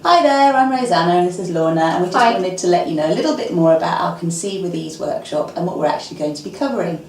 Hi there, I'm Rosanna and this is Lorna, and we just Hi. wanted to let you know a little bit more about our Conceive with Ease workshop and what we're actually going to be covering.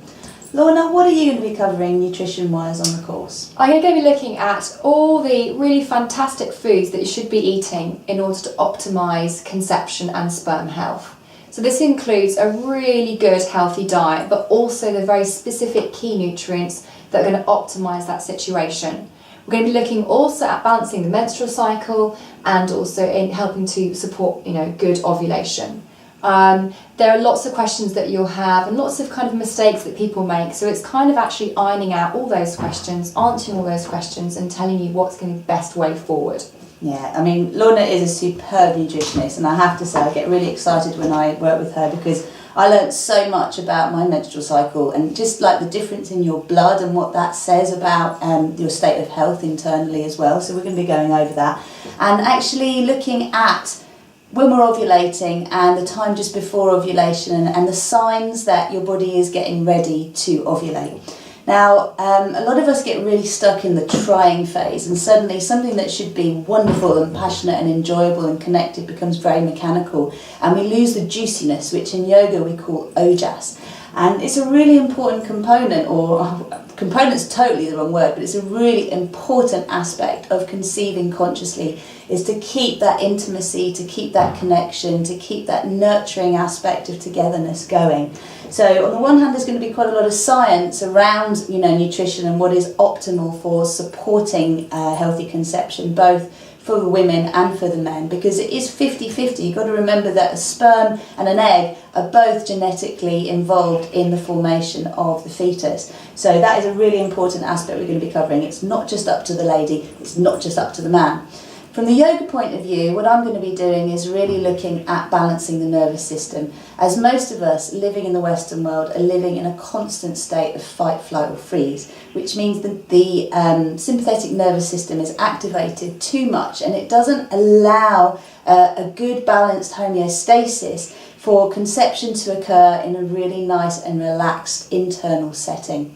Lorna, what are you going to be covering nutrition-wise on the course? I'm going to be looking at all the really fantastic foods that you should be eating in order to optimise conception and sperm health. So this includes a really good healthy diet, but also the very specific key nutrients that are going to optimise that situation. We're going to be looking also at balancing the menstrual cycle and also in helping to support, good ovulation. There are lots of questions that you'll have and lots of kind of mistakes that people make. So it's kind of actually ironing out all those questions, answering all those questions and telling you what's going to be the best way forward. Yeah, I mean, Lorna is a superb nutritionist, and I have to say I get really excited when I work with her because I learned so much about my menstrual cycle and just like the difference in your blood and what that says about your state of health internally as well. So we're going to be going over that and actually looking at when we're ovulating and the time just before ovulation and the signs that your body is getting ready to ovulate. Now, a lot of us get really stuck in the trying phase, and suddenly something that should be wonderful and passionate and enjoyable and connected becomes very mechanical, and we lose the juiciness, which in yoga we call ojas. And it's a really important component, or component's totally the wrong word, but it's a really important aspect of conceiving consciously, is to keep that intimacy, to keep that connection, to keep that nurturing aspect of togetherness going. So on the one hand, there's going to be quite a lot of science around, nutrition and what is optimal for supporting healthy conception, both for the women and for the men, because it is 50-50. You've got to remember that a sperm and an egg are both genetically involved in the formation of the fetus. So that is a really important aspect we're going to be covering. It's not just up to the lady, it's not just up to the man. From the yoga point of view, what I'm going to be doing is really looking at balancing the nervous system, as most of us living in the Western world are living in a constant state of fight, flight or freeze, which means that the sympathetic nervous system is activated too much and it doesn't allow a good balanced homeostasis for conception to occur in a really nice and relaxed internal setting.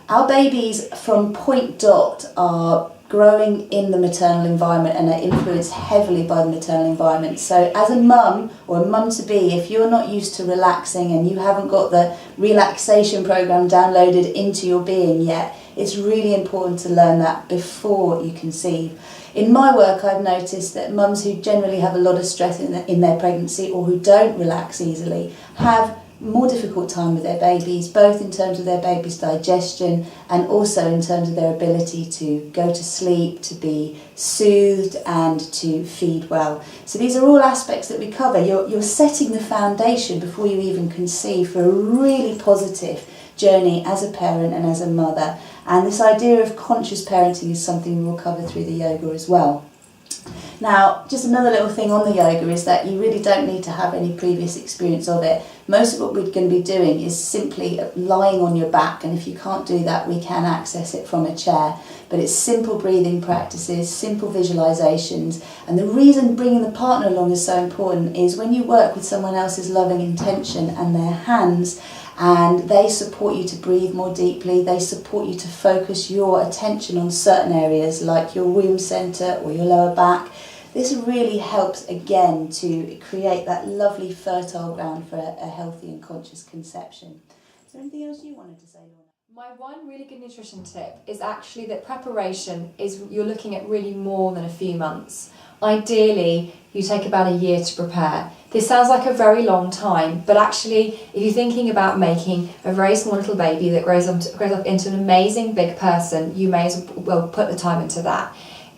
Our babies from point dot are growing in the maternal environment and are influenced heavily by the maternal environment. So as a mum or a mum-to-be, if you're not used to relaxing and you haven't got the relaxation program downloaded into your being yet, it's really important to learn that before you conceive. In my work, I've noticed that mums who generally have a lot of stress in their pregnancy or who don't relax easily have more difficult time with their babies, both in terms of their baby's digestion and also in terms of their ability to go to sleep, to be soothed and to feed well. So these are all aspects that we cover. You're setting the foundation before you even conceive for a really positive journey as a parent and as a mother. And this idea of conscious parenting is something we will cover through the yoga as well. Now, just another little thing on the yoga is that you really don't need to have any previous experience of it. Most of what we're going to be doing is simply lying on your back, and if you can't do that, we can access it from a chair. But it's simple breathing practices, simple visualizations, and the reason bringing the partner along is so important is when you work with someone else's loving intention and their hands, and they support you to breathe more deeply, they support you to focus your attention on certain areas like your womb centre or your lower back. This really helps again to create that lovely fertile ground for a healthy and conscious conception. Is there anything else you wanted to say, Lorna? My one really good nutrition tip is actually that preparation is you're looking at really more than a few months. Ideally, you take about a year to prepare. This sounds like a very long time, but actually, if you're thinking about making a very small little baby that grows up into an amazing big person, you may as well put the time into that.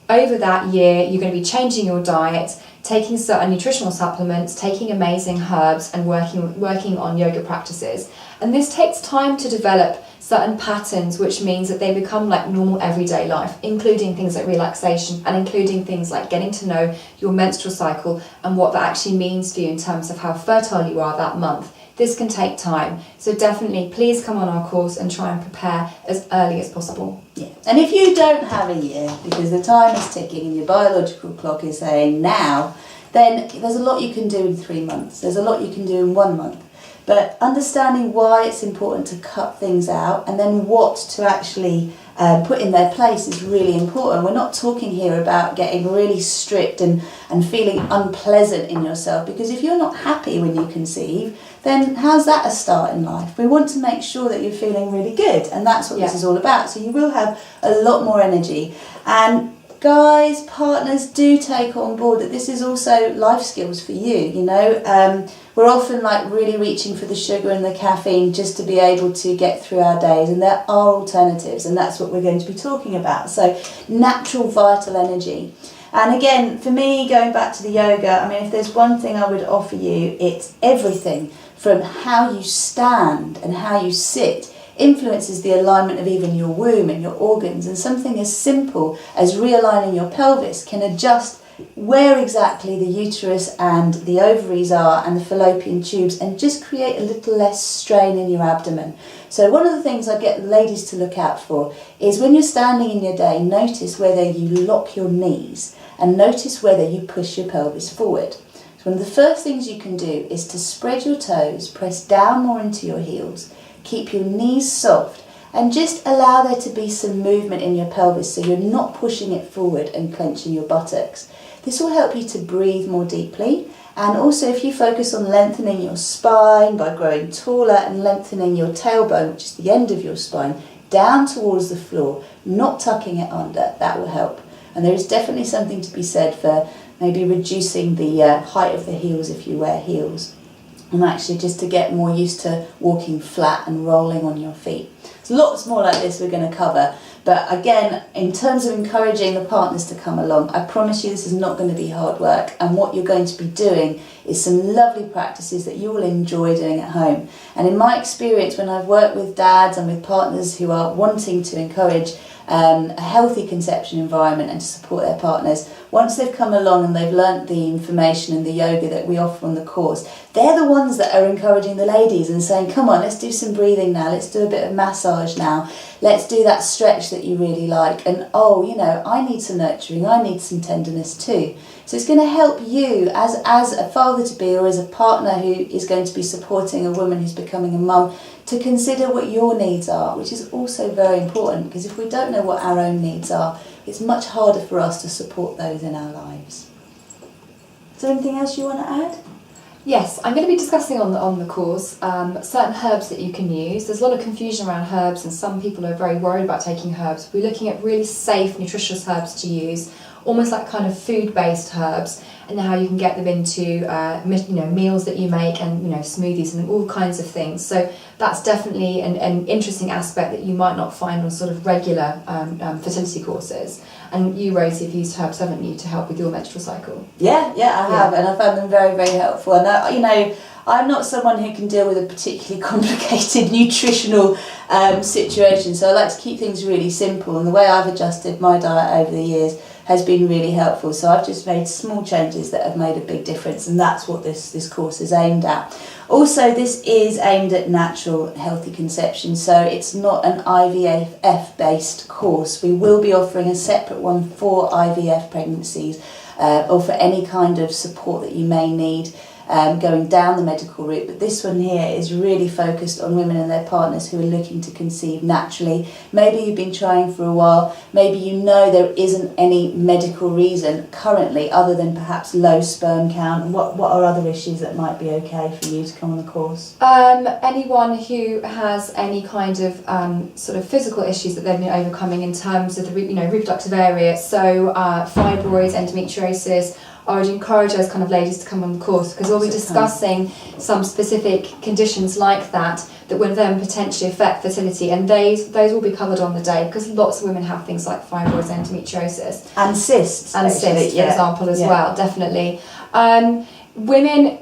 Over that year, you're going to be changing your diet, taking certain nutritional supplements, taking amazing herbs, and working on yoga practices. And this takes time to develop certain patterns, which means that they become like normal everyday life, including things like relaxation and including things like getting to know your menstrual cycle and what that actually means for you in terms of how fertile you are that month. This can take time, so definitely please come on our course and try and prepare as early as possible. Yeah, and if you don't have a year because the time is ticking and your biological clock is saying now, then there's a lot you can do in 3 months. There's a lot you can do in 1 month. But understanding why it's important to cut things out and then what to actually put in their place is really important. We're not talking here about getting really strict and feeling unpleasant in yourself, because if you're not happy when you conceive, then how's that a start in life? We want to make sure that you're feeling really good, and that's what this is all about. So you will have a lot more energy. And guys, partners, do take on board that this is also life skills for you, you know. We're often like really reaching for the sugar and the caffeine just to be able to get through our days, and there are alternatives, and that's what we're going to be talking about. So natural vital energy. And again, for me, going back to the yoga, I mean, if there's one thing I would offer you, it's everything from how you stand and how you sit influences the alignment of even your womb and your organs, and something as simple as realigning your pelvis can adjust where exactly the uterus and the ovaries are and the fallopian tubes, and just create a little less strain in your abdomen. So one of the things I get ladies to look out for is when you're standing in your day, notice whether you lock your knees and notice whether you push your pelvis forward. So one of the first things you can do is to spread your toes, press down more into your heels, keep your knees soft, and just allow there to be some movement in your pelvis so you're not pushing it forward and clenching your buttocks. This will help you to breathe more deeply, and also if you focus on lengthening your spine by growing taller and lengthening your tailbone, which is the end of your spine, down towards the floor, not tucking it under, that will help. And there is definitely something to be said for maybe reducing the height of the heels if you wear heels, and actually just to get more used to walking flat and rolling on your feet. There's lots more like this we're going to cover, but again, in terms of encouraging the partners to come along, I promise you this is not going to be hard work, and what you're going to be doing is some lovely practices that you will enjoy doing at home. And in my experience, when I've worked with dads and with partners who are wanting to encourage a healthy conception environment and to support their partners, once they've come along and they've learnt the information and the yoga that we offer on the course, they're the ones that are encouraging the ladies and saying, come on, let's do some breathing now, let's do a bit of massage now, let's do that stretch that you really like, and oh, you know, I need some nurturing, I need some tenderness too. So it's going to help you as a father-to-be or as a partner who is going to be supporting a woman who's becoming a mum to consider what your needs are, which is also very important, because if we don't know what our own needs are, it's much harder for us to support those in our lives. Is there anything else you want to add? Yes, I'm going to be discussing on the course certain herbs that you can use. There's a lot of confusion around herbs, and some people are very worried about taking herbs. We're looking at really safe, nutritious herbs to use, almost like kind of food-based herbs, and how you can get them into meals that you make, and smoothies and all kinds of things. So that's definitely an interesting aspect that you might not find on sort of regular fertility courses. And you, Rosie, have used herbs, haven't you, to help with your menstrual cycle? Yeah, I have, and I found them very, very helpful. And I'm not someone who can deal with a particularly complicated nutritional situation, so I like to keep things really simple. And the way I've adjusted my diet over the years has been really helpful. So I've just made small changes that have made a big difference, and that's what this course is aimed at. Also, this is aimed at natural, healthy conception, so it's not an IVF-based course. We will be offering a separate one for IVF pregnancies or for any kind of support that you may need going down the medical route, but this one here is really focused on women and their partners who are looking to conceive naturally. Maybe you've been trying for a while, maybe there isn't any medical reason currently other than perhaps low sperm count. What are other issues that might be okay for you to come on the course? Anyone who has any kind of sort of physical issues that they've been overcoming in terms of the reproductive area, so fibroids, endometriosis. I would encourage those kind of ladies to come on the course, because we'll be discussing some specific conditions like that will then potentially affect fertility, and those will be covered on the day, because lots of women have things like fibroids, endometriosis. And cysts. For example, as well, definitely. Women,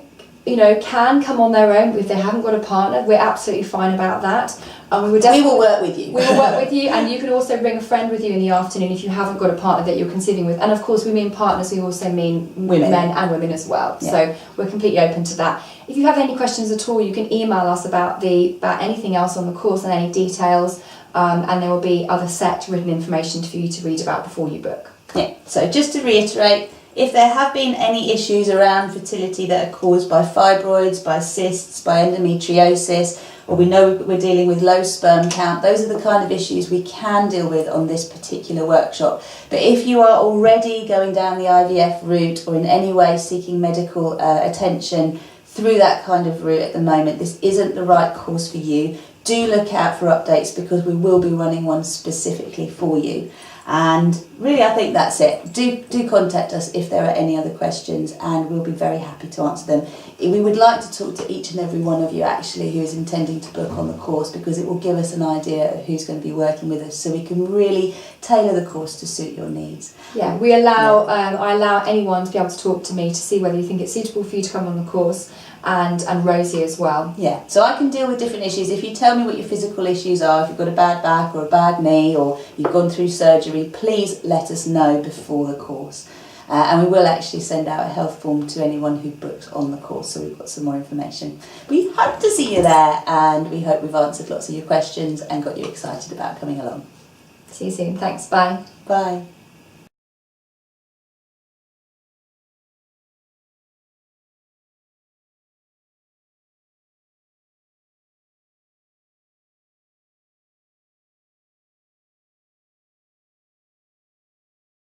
can come on their own if they haven't got a partner. We're absolutely fine about that. We will work with you. We will work with you, and you can also bring a friend with you in the afternoon if you haven't got a partner that you're conceiving with. And of course, we mean partners, we also mean men and women as well. Yeah. So we're completely open to that. If you have any questions at all, you can email us about anything else on the course and any details, and there will be other set written information for you to read about before you book. Yeah. So just to reiterate, If there have been any issues around fertility that are caused by fibroids, by cysts, by endometriosis, or we know we're dealing with low sperm count, those are the kind of issues we can deal with on this particular workshop. But if you are already going down the IVF route or in any way seeking medical attention through that kind of route at the moment, this isn't the right course for you. Do look out for updates because we will be running one specifically for you. And really, I think that's it. Do contact us if there are any other questions, and we'll be very happy to answer them. We would like to talk to each and every one of you actually who is intending to book on the course, because it will give us an idea of who's going to be working with us, so we can really tailor the course to suit your needs. Yeah, we allow I allow anyone to be able to talk to me to see whether you think it's suitable for you to come on the course, and Rozy as well. Yeah, so I can deal with different issues. If you tell me what your physical issues are, if you've got a bad back or a bad knee, or you've gone through surgery, please let us know before the course. And we will actually send out a health form to anyone who books on the course, so we've got some more information. We hope to see you there, and we hope we've answered lots of your questions and got you excited about coming along. See you soon. Thanks. Bye. Bye.